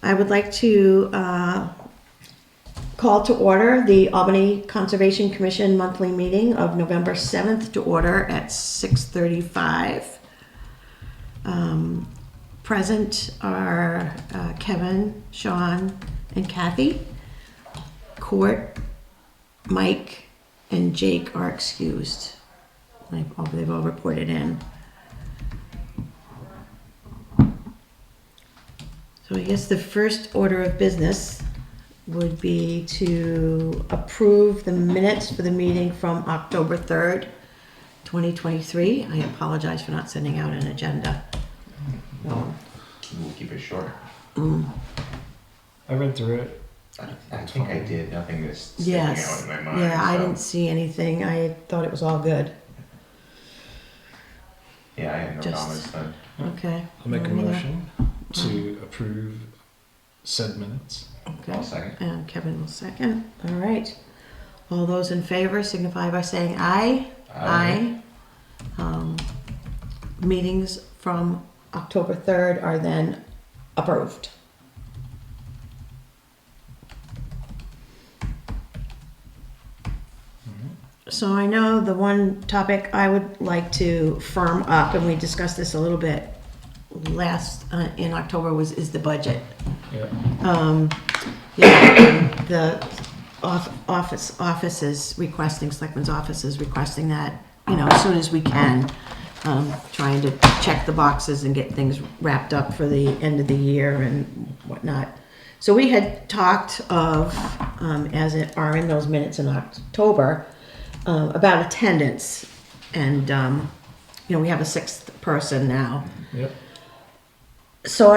I would like to call to order the Albany Conservation Commission monthly meeting of November 7th to order at 6:35. Present are Kevin, Sean, and Kathy. Court, Mike, and Jake are excused. They've all reported in. So I guess the first order of business would be to approve the minutes for the meeting from October 3rd, 2023. I apologize for not sending out an agenda. We'll keep it short. I read through it. I think I did. Nothing is sticking out in my mind. Yeah, I so. didn't see anything. I thought it was all good. Yeah, I have no comments then. Okay. I'll make a motion to approve said minutes. Okay. I'll second. And Kevin will second. All right. All those in favor signify by saying aye. Aye. Meetings from October 3rd are then approved. So I know the one topic I would like to firm up, and we discussed this a little bit last in October, is the budget. Yeah. The office is requesting, Selectman's office is requesting that, as soon as we can, trying to check the boxes and get things wrapped up for the end of the year and whatnot. So we had talked of, as it are in those minutes in October, about attendance, and we have a sixth person now. Yep. So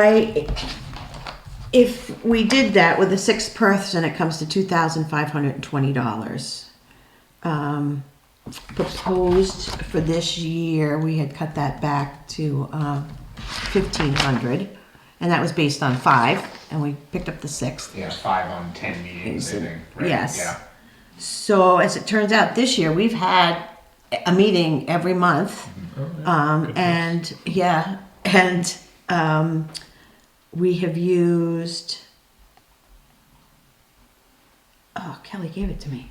if we did that with the sixth person, it comes to $2,520. Proposed for this year, we had cut that back to $1,500, and that was based on 5, and we picked up the sixth. Yeah, 5 on 10 meetings, I think. Right? Yes. Yeah. So as it turns out, this year we've had a meeting every month, and we have used. Oh, Kelly gave it to me.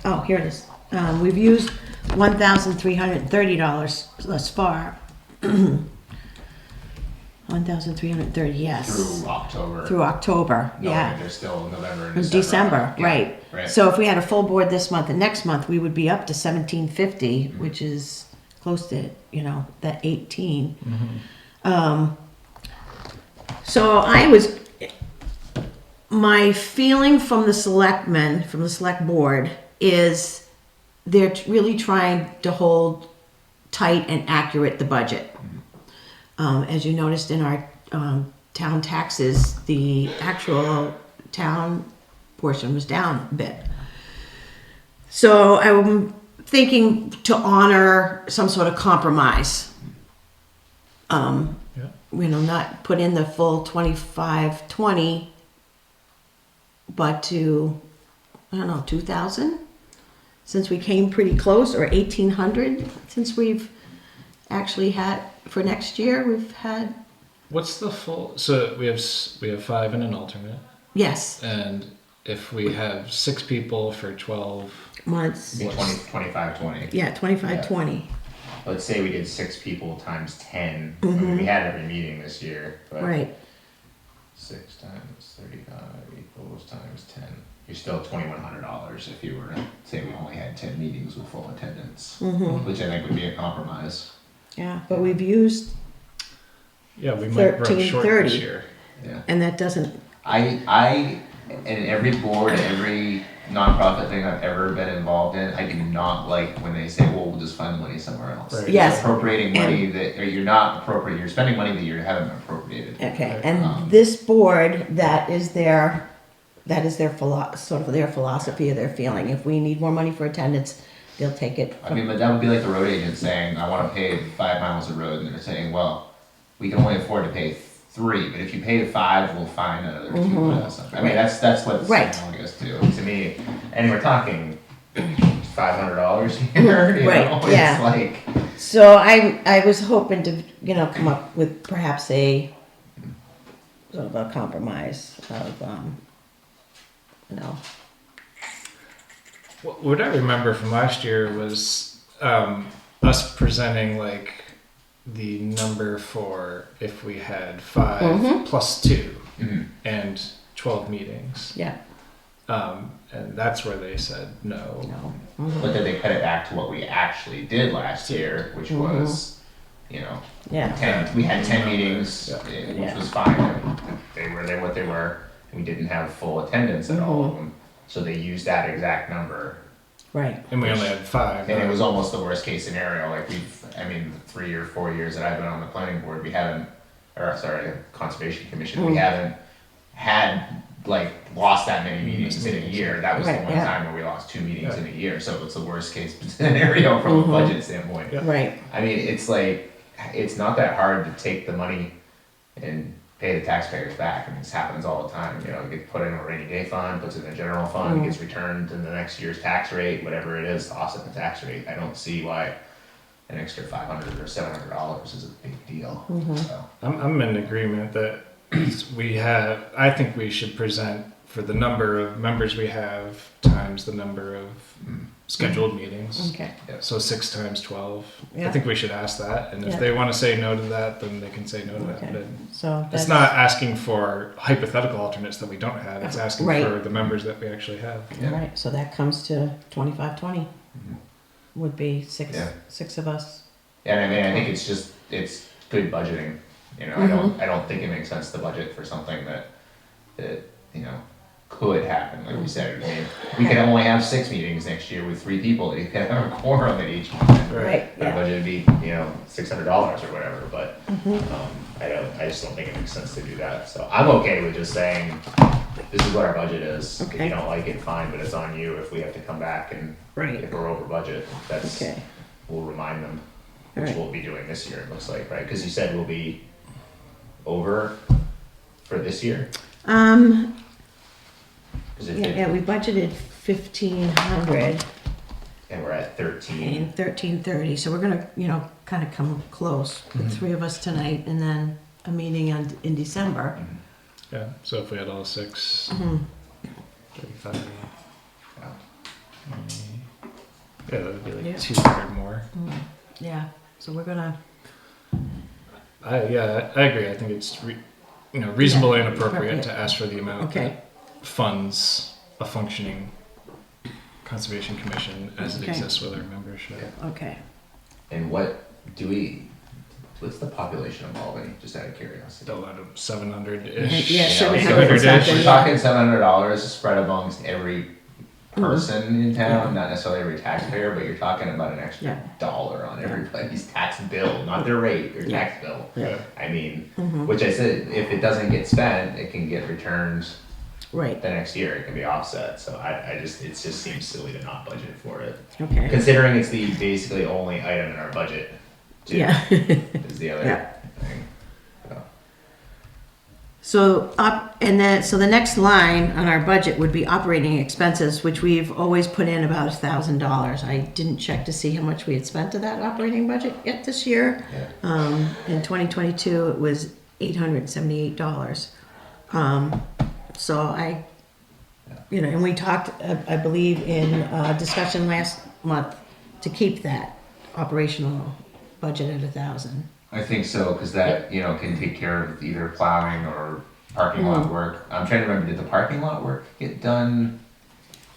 Oh, here it is. We've used $1,330 thus far. 1,330, yes. Through October. Through October, No, yeah. There's still November and December, Yeah, right. So if we had a full board this month and next month, we would be up to 1,750, which is close to, that 18. So my feeling from the selectmen, from the select board, is they're really trying to hold tight and accurate the budget. As you noticed in our town taxes, the actual town portion was down a bit. So I'm thinking to honor some sort of compromise. Not put in the full 2,520, but to, 2,000? Since we came pretty close, or 1,800, since we've actually had, for next year, we've had. What's the full? So we have 5 and an alternate. Yes. And if we have 6 people for 12 months. 25-20. Yeah, 25-20. Let's say we did 6 people times 10. I mean, we had every meeting this year. But Right. 6 times 35 equals times 10. You're still $2,100 if you were to say we only had 10 meetings with full attendance, which I think would be a compromise. Yeah, but we've used. Yeah, we might run short this year. Yeah. And that doesn't. I in every board, every nonprofit thing I've ever been involved in, I do not like when they say, well, we'll just find the money somewhere else. Right. Yes. You're appropriating money or you're not appropriating, you're spending money that you haven't appropriated. Okay, and this board, that is their sort of their philosophy or their feeling. If we need more money for attendance, they'll take it. I mean, but that would be like the road agent saying, I want to pay 5 miles of road, and they're saying, well, we can only afford to pay 3, but if you pay 5, we'll find another 2 miles. I mean, that's what's Right. analogous to me. And we're talking $500 here, you Right, know, yeah. it's like, So I was hoping to, come up with perhaps a sort of a compromise of, What I remember from last year was us presenting like the number for if we had 5 Mhm. plus 2 mhm. and 12 meetings. yeah, And that's where they said no. no. But then they cut it back to what we actually did last year, which was, you know, Yeah, we had 10 meetings, which Yeah. was fine. They were what they were. We didn't have full attendance at all of them. So they used that exact number. right. And we only had 5. And it was almost the worst case scenario. Like the 3 or 4 years that I've been on the planning board, we haven't, or sorry, Conservation Commission, we haven't had, like, lost that many meetings in a year. That was the Right, one yeah. time where we lost 2 meetings in a year. So it's the worst case scenario from a budget standpoint. Yeah. Right, I mean, it's like, it's not that hard to take the money and pay the taxpayers back. I mean, this happens all the time. You know, it gets put in a rainy day fund, puts it in a general fund, gets returned in the next year's tax rate, whatever it is, to offset the tax rate. I don't see why an extra $500 or $700 is a big deal. So, I'm in agreement that I think we should present for the number of members we have times the number of scheduled meetings. okay. So 6 times 12. Yeah. I think we should ask that. And if Yeah. they want to say no to that, then they can say no to that. Okay. But So it's that's not asking for hypothetical alternates that we don't have. It's asking Right. for the members that we actually have. yeah. right. So that comes to 25-20. Would be six Yeah. of us. And I mean, I think it's good budgeting. You know, I don't think it makes sense to budget for something that, you know, could happen, like you said. I mean, we could only have 6 meetings next year with 3 people. You could have a quorum at each one. Right. Our Yeah. budget would be, you know, $600 or whatever, but, I just don't think it makes sense to do that. So I'm okay with just saying, this is what our budget is. If Okay. you don't like it, fine, but it's on you if we have to come back and Right. if we're over budget. That's, Okay. we'll remind them, which Alright. we'll be doing this year, it looks like, right? Because you said we'll be over for this year? 'Cause if it- Yeah, we budgeted 1,500 and we're at 13. and 1,330. So we're gonna, kind of come close. The 3 of us tonight, and then a meeting in December. Yeah. So if we had all 6, Mm-hmm. 35. Yeah. Yeah, that would be like Yeah. 200 more. Yeah. So we're gonna. I agree. I think it's reasonable Yeah, and appropriate appropriate. to ask for the amount Okay. that funds a functioning conservation commission as it Okay. exists with our membership. Okay. And what's the population of Albany, just out of curiosity? A lot of 700-ish. Yeah, You know, 700 so something. we're talking $700 spread amongst every Mm-hmm. person in town, not necessarily every taxpayer, but you're talking about an extra Yeah. $1 on everybody's tax bill, not their rate, their Yeah. tax bill. Yeah. I mean, Mm-hmm. which I said, if it doesn't get spent, it can get returned Right. the next year. It can be offset. So it just seems silly to not budget for it, Okay. considering it's the basically only item in our budget. Too, Yeah. is the other Yeah. thing. So the next line on our budget would be operating expenses, which we've always put in about $1,000. I didn't check to see how much we had spent of that operating budget yet this year. Yeah. In 2022, it was $878. So and we talked, I believe, in discussion last month to keep that operational budget at 1,000. I think so, because that, can take care of either plowing or parking lot work. I'm trying to remember, did the parking lot work get done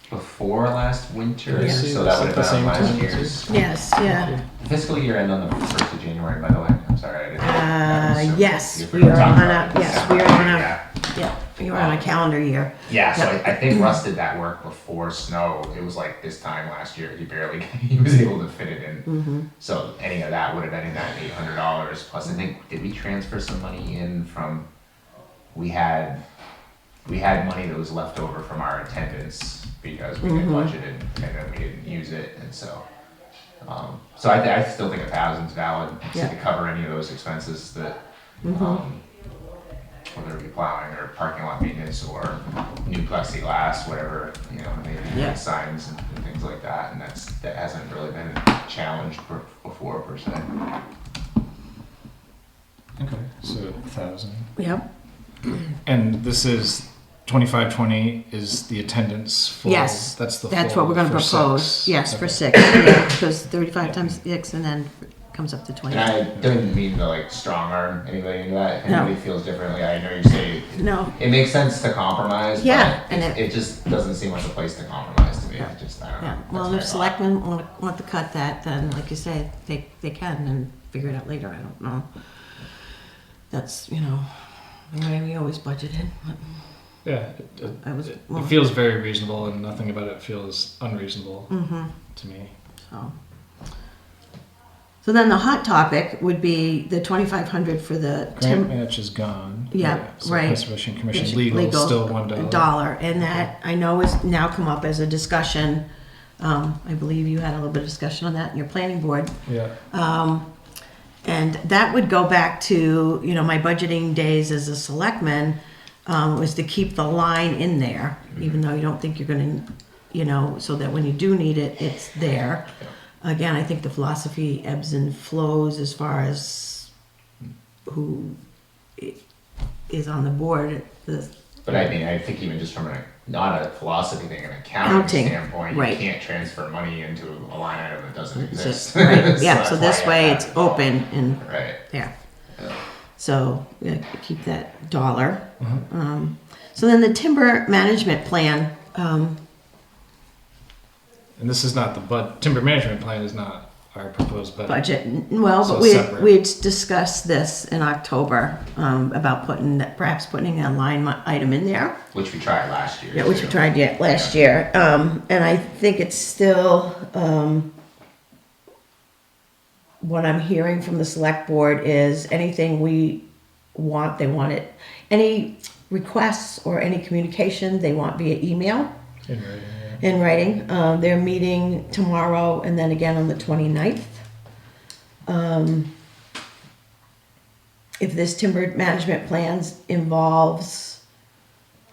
before last winter? Yeah. So that would have The been same on last time. year's. Yes, yeah. Fiscal year end on the 1st of January, by the way. I'm sorry, I didn't. Yes, If we were are talking on about a, it, yes, we are on a, Yeah, yeah, you are on a calendar year. yeah, so Yeah. I think Russ did that work before snow. It was like this time last year, he was able to fit it in. Mm-hmm. So any of that would have been in that $800. Plus, I think, did we transfer some money in from, we had money that was left over from our attendance because we had budgeted and then we didn't use it, and so I still think 1,000's valid Yeah. to cover any of those expenses that, whether it be plowing or parking lot maintenance or new plexiglass, whatever, maybe Yeah. signs and things things like that, and that hasn't really been challenged before per se. Okay, so 1,000. Yep. And this is 2520 is the attendance for. Yes, That's that's full what we're gonna for propose. 6. Yes, for Okay. 6, yeah, because 35 times 6 and then comes up to 20. And I didn't mean to like strong arm anybody into that. If No. anybody feels differently, I know you say No, it makes sense to compromise, Yeah, but and it just doesn't seem like a place to compromise to me. Yeah. I don't know. yeah, That's well, my if thought. selectmen want to cut that, then like you say, they can and figure it out later, I don't know. That's, the way we always budgeted. Yeah, I was, it well, feels very reasonable, and nothing about it feels unreasonable to me. So then the hot topic would be the 2,500 for the Grant match is gone. Yeah, So right. Conservation Commission legal, still $1. $1, and that I know is now come up as a discussion. I believe you had a little bit of discussion on that in your planning board. Yeah. And that would go back to, my budgeting days as a selectman, was to keep the line in there, even though you don't think you're gonna, so that when you do need it, it's there. Again, I think the philosophy ebbs and flows as far as who is on the board. But I mean, I think even just from not a philosophy thing, an accounting Accounting, standpoint, right. you can't transfer money into a line item that doesn't exist. Right, yeah, that's so why this you way have it's to have it all. open and Right. there. Yeah. So, keep that $1. So then the timber management plan, And this is not timber management plan is not our proposed budget. well, So but separate. we had discussed this in October, about perhaps putting a line item in there. Which we tried last year. Yeah, which we too. tried last year. And I think it's still, what I'm hearing from the select board is anything we want, they want it. Any requests or any communication, they want via email In writing, yeah. in writing. They're meeting tomorrow and then again on the 29th. If this timber management plans involves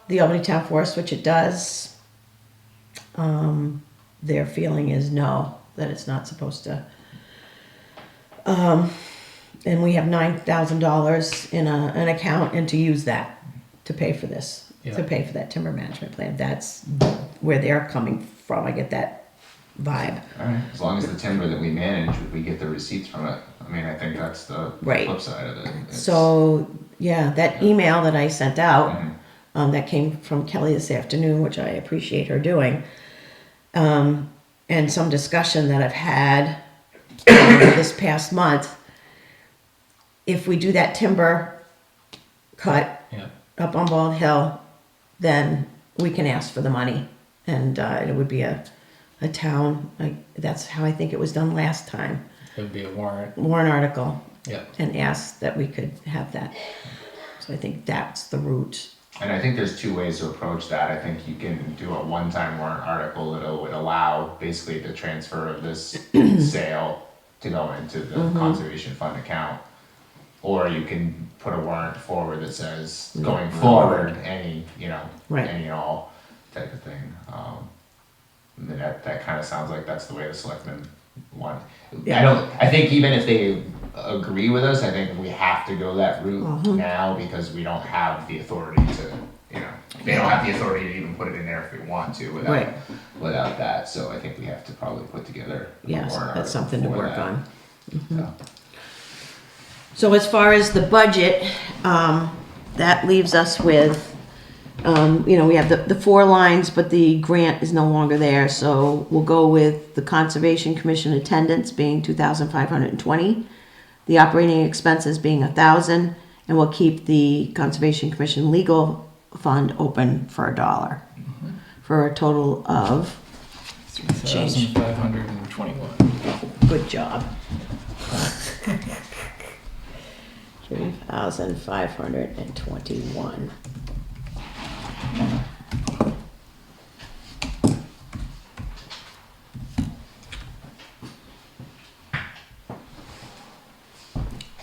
the Albany Town Forest, which it does, their feeling is no, that it's not supposed to. And we have $9,000 in an account and to use that to pay for this, to Yeah. pay for that timber management plan. That's where they're coming from. I get that vibe. Alright, as long as the timber that we manage, we get the receipts from it. I mean, I think that's the Right. flip side of it. It's- So, yeah, that email that I sent out, Mhm. that came from Kelly this afternoon, which I appreciate her doing, and some discussion that I've had this past month. If we do that timber cut Yeah. up on Bald Hill, then we can ask for the money, and it would be a town. That's how I think it was done last time. It would be a warrant. Warrant article, Yeah. and ask that we could have that. So I think that's the route. And I think there's two ways to approach that. I think you can do a one-time warrant article that would allow basically the transfer of this sale to go into the conservation fund account. Or you can put a warrant forward that says, going forward, any, Right. any and all type of thing. And that kind of sounds like that's the way the selectmen want. Yeah. I think even if they agree with us, I think we have to go that route now because we don't have the authority to, they don't have the authority to even put it in there if we want to Right. without that. So I think we have to probably put together a Yes, warrant that's article something to for work that. on. So. So as far as the budget, that leaves us with, we have the 4 lines, but the grant is no longer there. So we'll go with the Conservation Commission attendance being 2,520, the operating expenses being 1,000, and we'll keep the Conservation Commission legal fund open for $1, for a total of, 3,521. good job. 3,521.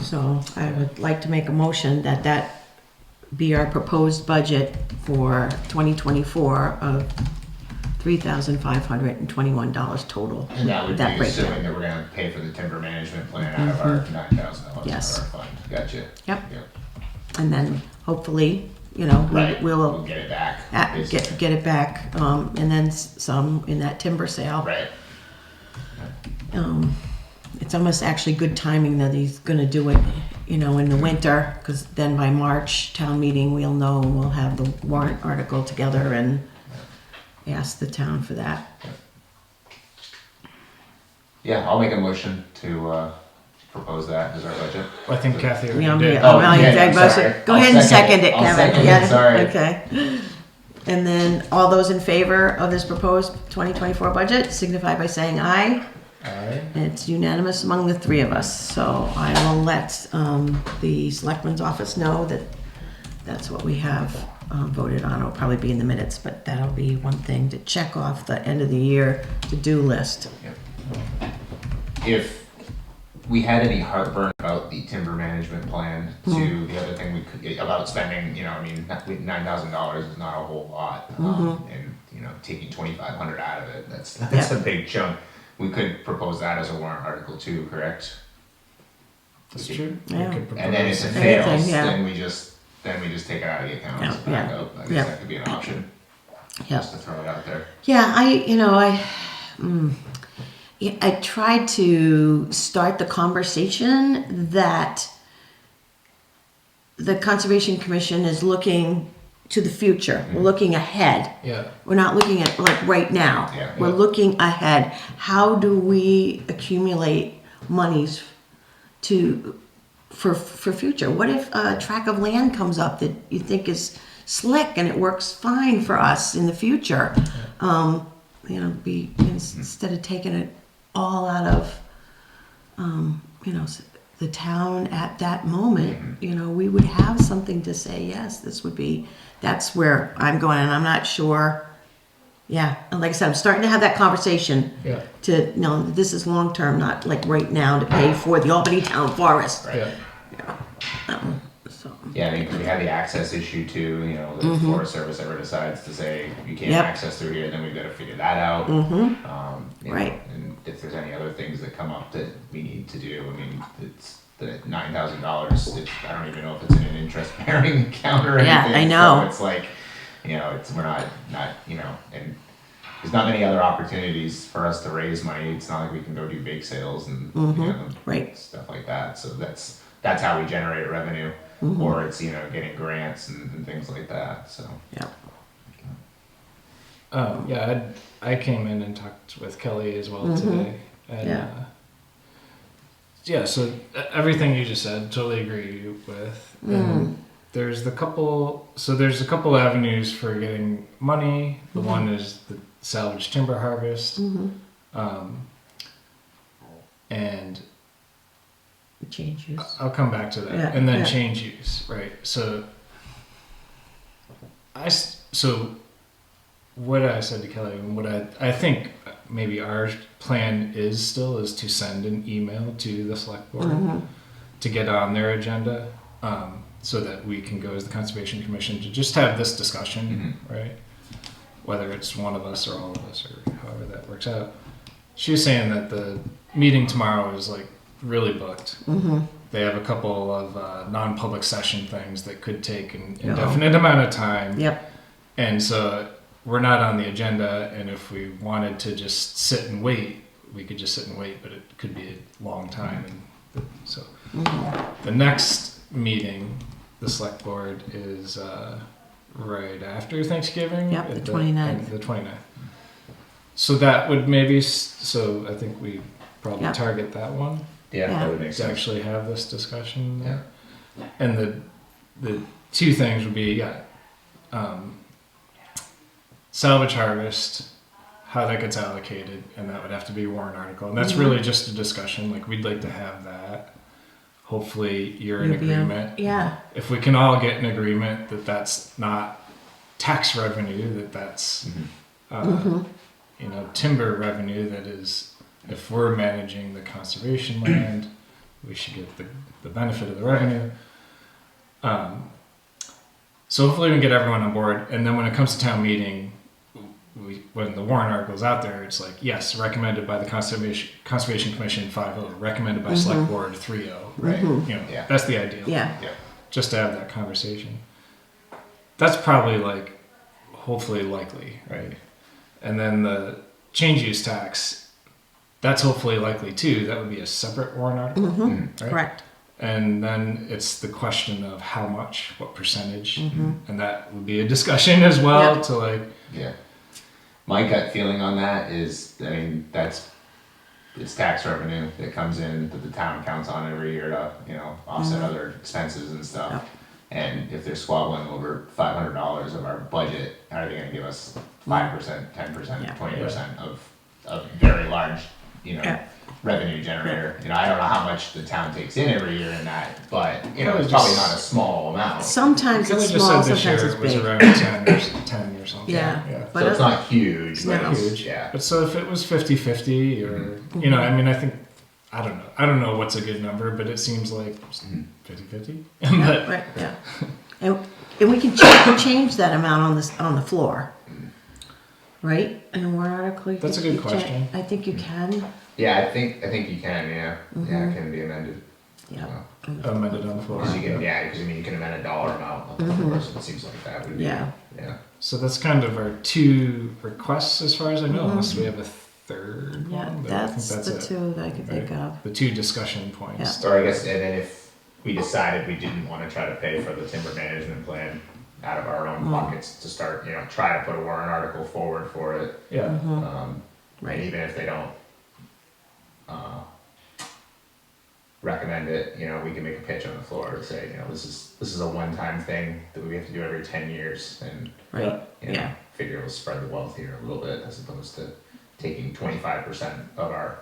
So I would like to make a motion that be our proposed budget for 2024 of $3,521 total. And that would That be breakdown. assuming that we're gonna pay for the timber management plan out of our $9,000 Yes. our fund. Gotcha. Yep. And then hopefully, you know, Right. we'll get it back. get it back, and then some in that timber sale. Right. It's almost actually good timing that he's gonna do it, you know, in the winter, because then by March town meeting, we'll know, and we'll have the warrant article together and ask the town for that. Yeah, I'll make a motion to propose that as our budget. I think Kathy already Yeah, did. Oh, I'll yeah, sorry. go ahead and second it, I'll Kevin. second it, Yeah, sorry. okay. And then all those in favor of this proposed 2024 budget signify by saying aye. Aye. It's unanimous among the three of us, so I will let the selectman's office know that that's what we have voted on. It'll probably be in the minutes, but that'll be one thing to check off the end of the year to-do list. If we had any heartburn about the timber management plan, to the other thing we could, about spending, you know, I mean, $9,000 is not a whole lot. And, you know, taking 2,500 out of it, that's a big chunk. We could propose that as a warrant article too, correct? That's true. Yeah. We could And then if it propose- Anything, fails, yeah. then we just take it out of the account as a Yeah, yeah, backup. I yeah. guess that could be an option, Yeah. just to throw it out there. Yeah, I tried to start the conversation that the Conservation Commission is looking to the future. We're looking ahead. Yeah. We're not looking at like right now. Yeah. We're looking ahead. How do we accumulate monies for future? What if a tract of land comes up that you think is slick and it works fine for us in the future? You know, instead of taking it all out of, you know, the town at that moment, you know, we would have something to say, yes, that's where I'm going, and I'm not sure. Yeah, and like I said, I'm starting to have that conversation Yeah. to, you know, this is long-term, not like right now to pay for the Albany Town Forest. Right. Yeah. So, Yeah, I mean, 'cause we have the access issue too, you know, the Forest Service ever decides to say you can't Yep. access through here, then we've gotta figure that out. You know, Right. and if there's any other things that come up that we need to do, I mean, it's the $9,000, I don't even know if it's in an interest-bearing account or anything. Yeah, I know. So it's like, you know, we're not, you know, and there's not many other opportunities for us to raise money. It's not like we can go do bake sales and, you know, right. stuff like that. So that's how we generate revenue. Or it's, you know, getting grants and things like that, so. Yeah. Yeah, I came in and talked with Kelly as well today. And, Yeah. yeah, so everything you just said, totally agree with. And there's a couple avenues for getting money. The one is the salvage timber harvest. And Change use. I'll come back to that. Yeah, And then yeah. change use, right? So so what I said to Kelly and what I think maybe our plan is to send an email to the select board to get on their agenda, so that we can go as the Conservation Commission to just have this discussion, right? Whether it's one of us or all of us or however that works out. She was saying that the meeting tomorrow is like really booked. They have a couple of non-public session things that could take an indefinite amount of time. Yep. And so we're not on the agenda, and if we wanted to just sit and wait, we could just sit and wait, but it could be a long time. And so the next meeting, the select board, is right after Thanksgiving. Yep, at the 29th. The 29th. So that would maybe, so I think we probably Yep. target that one Yeah, Yeah. that would make to sense. actually have this discussion. Yeah. And the two things would be, salvage harvest, how that gets allocated, and that would have to be a warrant article. And that's really just a discussion. Like, we'd like to have that. Hopefully you're in You'll be agreement. Yeah. If we can all get in agreement that that's not tax revenue, that that's, you know, timber revenue, that is, if we're managing the conservation land, we should get the benefit of the revenue. So hopefully we can get everyone on board. And then when it comes to town meeting, when the warrant article's out there, it's like, yes, recommended by the Conservation Commission 5-0, recommended by Select Board 3-0, right? You know, Yeah. that's the ideal. Yeah. Yeah. Just to have that conversation. That's probably like, hopefully likely, right? And then the change use tax, that's hopefully likely too. That would be a separate warrant article, right? Correct. And then it's the question of how much, what percentage, and that would be a discussion as well to like. Yeah. My gut feeling on that is, I mean, it's tax revenue that comes in that the town counts on every year to, you know, offset other expenses and stuff. Yep. And if they're squabbling over $500 of our budget, how are they gonna give us 5%, 10%, Yeah. 20% of a very large, you know, Yeah. revenue generator? You know, I don't know how much the town takes in every year in that, but, you know, Probably it's probably just- not a small amount. So Sometimes Kelly it's just small, said this sometimes year it's it was big. around 10 or something. Yeah. But it's not huge, but No. it's, Huge. yeah. But so if it was 50-50 or, you know, I mean, I think, I don't know what's a good number, but it seems like 50-50. But Right, yeah. And we can change that amount on the floor. Right? And a warrant article. you That's a can- good you can- question. I think you can. Yeah, I think you can, yeah. Yeah, it can be amended. Yeah. amended on the floor. Because you can, yeah, because I mean, you can amend a dollar amount of the person, it seems like that would be. Yeah. Yeah. So that's kind of our two requests as far as I know, unless we have a third Yeah, one. but I think that's the it, two that I could think right? of. The two discussion points. Or I guess, and then if we decided we didn't want to try to pay for the timber management plan out of our own pockets to start, you know, try to put a warrant article forward for it. Yeah. Right. And even if they don't, recommend it, you know, we can make a pitch on the floor to say, you know, this is a one-time thing that we have to do every 10 years and, Right. you know, Yeah. figure it'll spread the wealth here a little bit as opposed to taking 25% of our,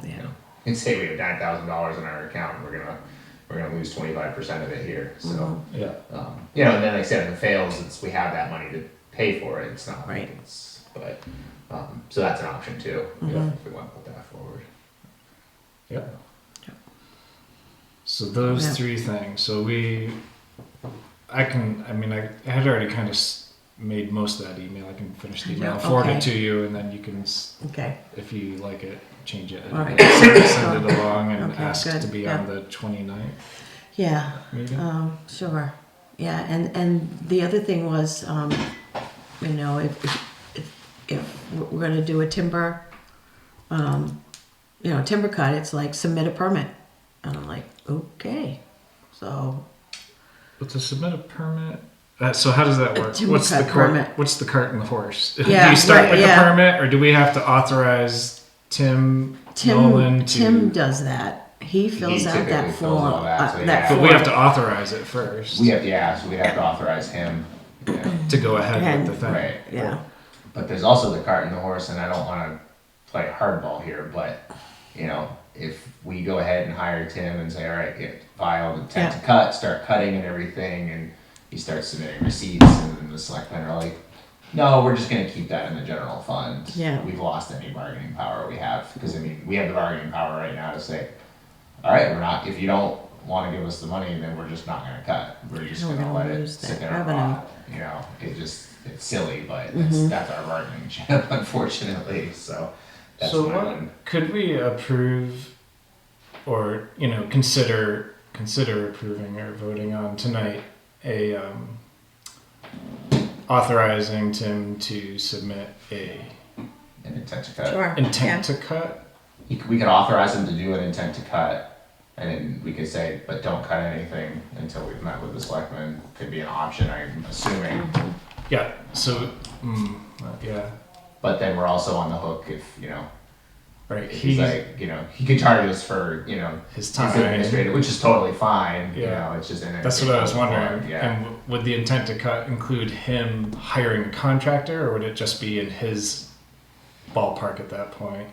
you Yeah. know, and say we have $9,000 in our account, we're gonna lose 25% of it here, so. Yeah. You know, and then like I said, if it fails, we have that money to pay for it, it's not like Right. but, so that's an option too, if we wanna put that forward. Yeah. So those Yeah. three things. So I had already kind of made most of that email. I can finish the email, Yeah, forward okay. it to you, and then you can, Okay. if you like it, change it. All right. Send it along and Okay, ask good. to be Yeah. on the 29th Yeah. meeting. Sure. Yeah, and the other thing was, you know, if we're gonna do a timber, you know, timber cut, it's like submit a permit. And I'm like, okay, so, But to submit a permit. So how does that work? timber What's the cut cart? permit. What's the cart and the horse? do Yeah, you start right, with yeah. the permit, or do we have to authorize Tim Nolan to? Tim does that. He fills He out that typically fills all form. that, so that yeah. But form. we have to authorize it first So we have to authorize him, yeah. to go ahead And- with the thing. Right. Yeah, But there's also the cart and the horse, and I don't wanna play hardball here, but, you know, if we go ahead and hire Tim and say, all right, file the intent to cut, start cutting and everything, and he starts submitting receipts, and then the selectmen are like, no, we're just gonna keep that in the general fund. Yeah. We've lost any bargaining power we have, because I mean, we have the bargaining power right now to say, all right, if you don't wanna give us the money, then we're just not gonna cut. We're just We're gonna gonna let it lose sit that there and revenue. rot, you know, it's silly, but Mm-hmm. that's our bargaining chip, unfortunately, so that's So my what one. could we approve, or you know, consider approving or voting on tonight a authorizing Tim to submit a An intent to cut. sure. intent to cut. We could authorize him to do an intent to cut, and then we could say, but don't cut anything until we've met with the selectmen. Could be an option, I'm assuming. Yeah. So yeah. But then we're also on the hook if, you know, Right. if he's like, you know, he could charge us for, you know, his his time. administrative, which is totally fine. You Yeah. know, it's just an. That's what I was wondering. Yeah. And would the intent to cut include him hiring a contractor, or would it just be in his ballpark at that point?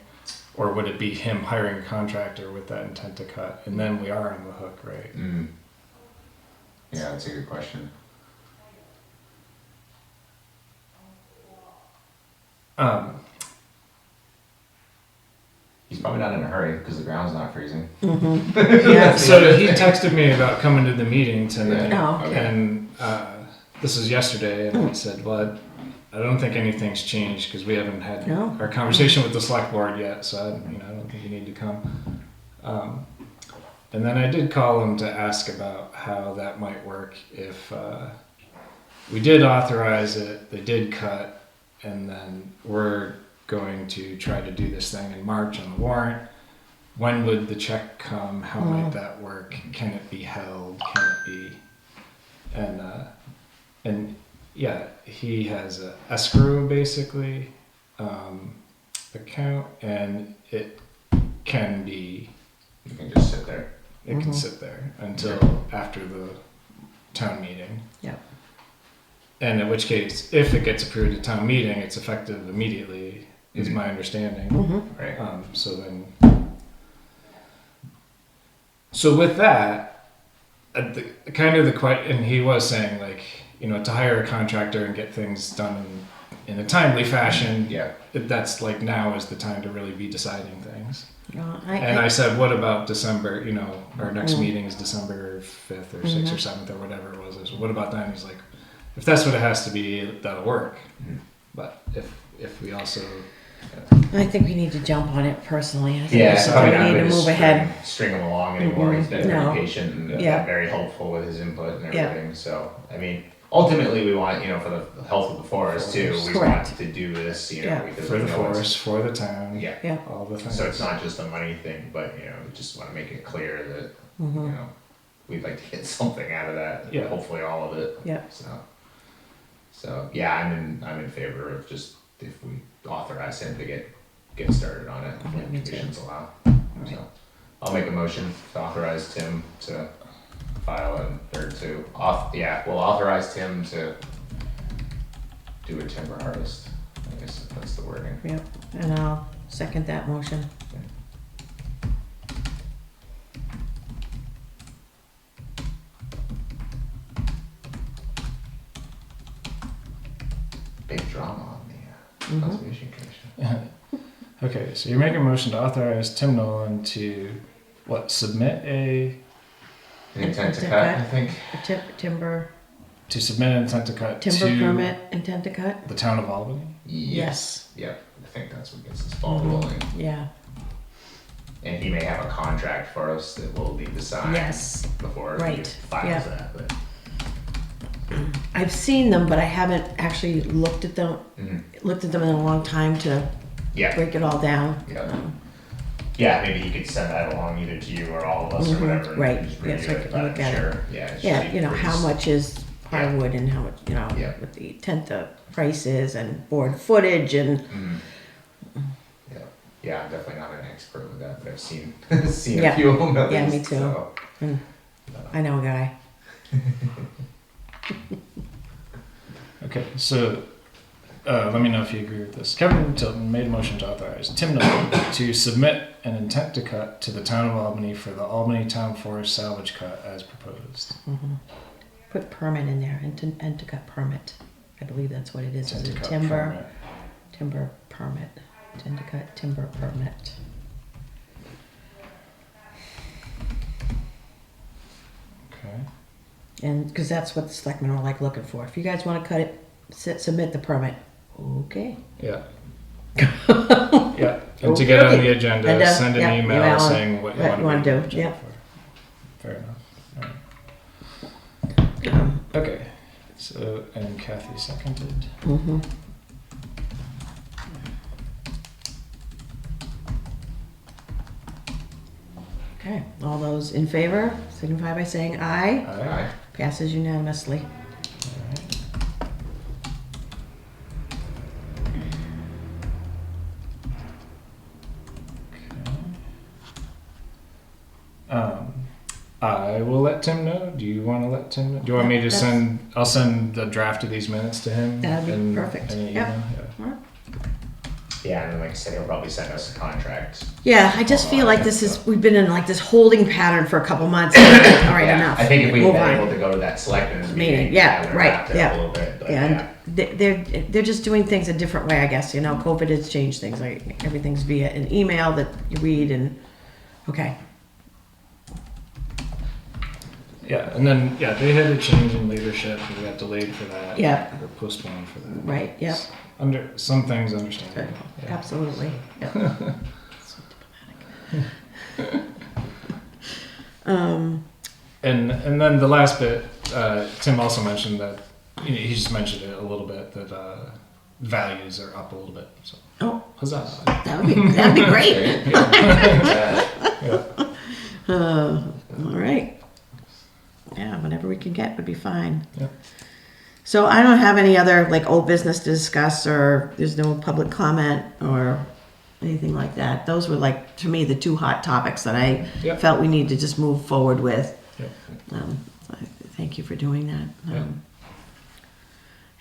Or would it be him hiring a contractor with that intent to cut? And then we are on the hook, right? Mm. Yeah, that's a good question. He's probably not in a hurry because the ground's not freezing. Yeah. So he texted me about coming to the meeting tonight. Oh, okay. And this is yesterday, and he said, well, I don't think anything's changed because we haven't had No. our conversation with the select board yet. So I don't think you need to come. And then I did call them to ask about how that might work if we did authorize it, they did cut, and then we're going to try to do this thing in March on the warrant. When would the check come? How might that work? Can it be held? Can it be? And yeah, he has a escrow basically account, and it can be. You can just sit there. It can sit there until after the town meeting. Yep. And in which case, if it gets approved at town meeting, it's effective immediately, is my understanding. Right. So with that, the question, and he was saying like, to hire a contractor and get things done in a timely fashion. Yeah. That's like now is the time to really be deciding things. I I said, what about December? Our next meeting is December 5th or 6th or 7th or whatever it was. So what about that? And he's like, if that's what it has to be, that'll work. But if we also... think we need to jump on it personally. I think Yeah, it's probably something not we need to move ahead. string him along anymore. He's been No. very patient and Yeah. very helpful with his input and Yeah. everything. So, I mean, ultimately we want, for the health of the forest too, we Correct. want to do this, Yeah. because For the we know it's- forest, for the town, Yeah. all the things. So it's not just a money thing, but, we just want to make it clear that, we'd like to get something out of that. Yeah. Hopefully all of it. Yeah. So yeah, I'm in favor of just if we authorize him to get started on it, when me too. conditions allow. Right. So I'll make a motion to authorize Tim to file we'll authorize Tim to do a timber harvest. I guess that's the wording. Yep, and I'll second that motion. Big drama on the Conservation Commission. Okay, so you're making a motion to authorize Tim Nolan to, submit An intent to cut, I think. Timber an intent to cut timber to permit, intent to cut? the town of Albany? Yes. Yep. I think that's what gets this ball rolling. Yeah, And he may have a contract for us that we'll need to sign yes. before he Right. files Yeah. that. But I've seen them, but I haven't actually looked at them in a long time to yeah, break it all down. yeah, yeah. Maybe he could send that along either to you or all of us or whatever. and Right. just Yeah, so review I it, can but look at it. sure. Yeah. it should Yeah, be pretty how much is hardwood and how much, Yeah. what the intent the price is and board footage and Yeah, yeah. I'm definitely not an expert with that, but I've seen seen Yeah. a few of them. At Yeah, me least, too. So. I know a guy. Okay, so let me know if you agree with this. Kevin Tilton made a motion to authorize Tim Nolan to submit an intent to cut to the town of Albany for the Albany Town Forest salvage cut as proposed. Put permit in there, intent to cut permit. I believe that's what it is. Intent Is to it cut timber? permit. Timber permit. Intent to cut timber permit. Okay. And because that's what the selectmen are like looking for. If you guys want to cut it, submit the permit. Okay. Yeah. Yeah. And to get on the agenda, And, send an yeah, email email saying what you what want you wanna to do, do. yeah. Fair enough. All right. Okay. So, and Kathy seconded. Okay. All those in favor signify by saying aye. All right. Aye. Passes unanimously. I will let Tim know. Do you want to let Tim know? Do you want me to That's- send? I'll send the draft of these minutes to him. That'd be in perfect. an Yep. email? Yeah. Yeah, and then like I said, he'll probably send us a contract. Yeah, I just feel like we've been in like this holding pattern for a couple months. All right, Yeah, enough. I think if we'd Move been on. able to go to that selectmen's Meeting, meeting, yeah, it would've right, wrapped it yeah. up a little bit. But Yeah, and they're just doing things a different way, I guess. COVID has changed things. Like everything's via an email that you read and okay. Yeah, and then they had a change in leadership. And we got delayed for that. Yeah. Or postponed for that. Right, yep. Under some things, understandable. Yeah. Absolutely. Yep. And then the last bit, Tim also mentioned that he just mentioned it a little bit that values are up a little bit. So Oh, huzzah! that'd be great. All right. Yeah, whatever we can get would be fine. Yep. So I don't have any other like old business to discuss, or there's no public comment or anything like that. Those were like, to me, the two hot topics that I Yep. felt we need to just move forward with. Yep. Thank you for doing that. Yep.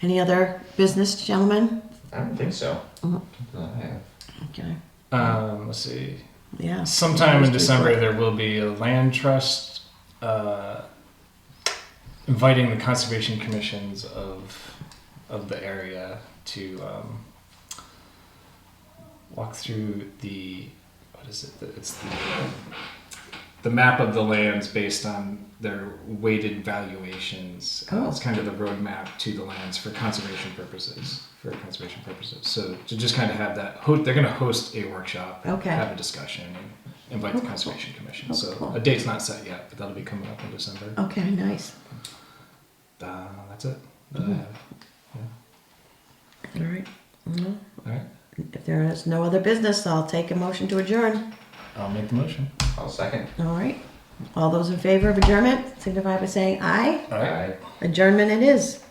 Any other business, gentlemen? I don't think so. Mhm. Yeah. Okay. Let's see. Yeah. Sometime in Just December, report. there will be a land trust inviting the conservation commissions of the area to walk through it's the map of the lands based on their weighted valuations. Oh. It's kind of the roadmap to the lands for conservation purposes. So to just kind of have that, they're going to host a workshop, Okay. have a discussion, and invite the conservation commission. Oh, So cool. a date's not set yet, but that'll be coming up in December. Okay, nice. That's it. That I have. All right. Well, All right. if there is no other business, I'll take a motion to adjourn. I'll make the motion. I'll second. All right. All those in favor of adjournment signify by saying aye. All right. Aye. Adjournment it is.